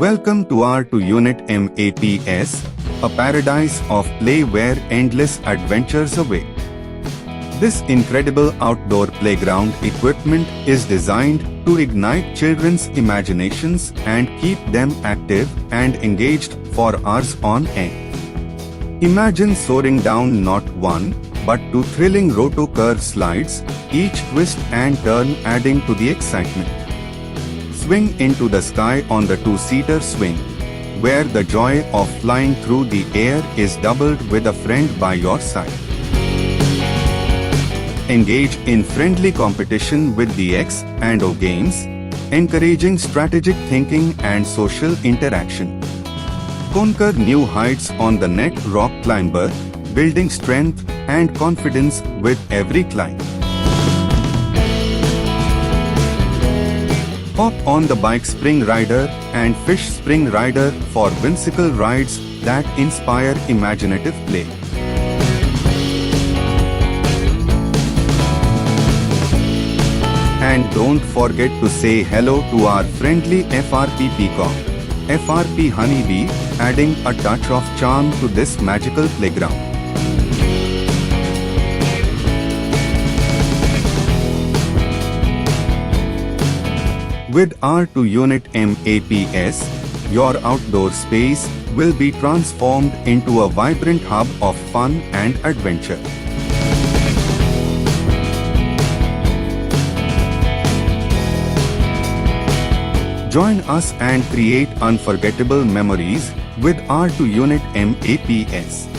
Welcome to R2 Unit MAPS, a paradise of play where endless adventures await. This incredible outdoor playground equipment is designed to ignite children's imaginations and keep them active and engaged for hours on end. Imagine soaring down not one, but two thrilling roto-curve slides, each twist and turn adding to the excitement. Swing into the sky on the two-seater swing, where the joy of flying through the air is doubled with a friend by your side. Engage in friendly competition with the X and O games, encouraging strategic thinking and social interaction. Conquer new heights on the Net Rock Climber, building strength and confidence with every climb. Hop on the Bike Spring Rider and Fish Spring Rider for whimsical rides that inspire imaginative play. And don't forget to say hello to our friendly FRP Peacock, FRP Honeybee, adding a touch of charm to this magical playground. With R2 Unit MAPS, your outdoor space will be transformed into a vibrant hub of fun and adventure. Join us and create unforgettable memories with R2 Unit MAPS.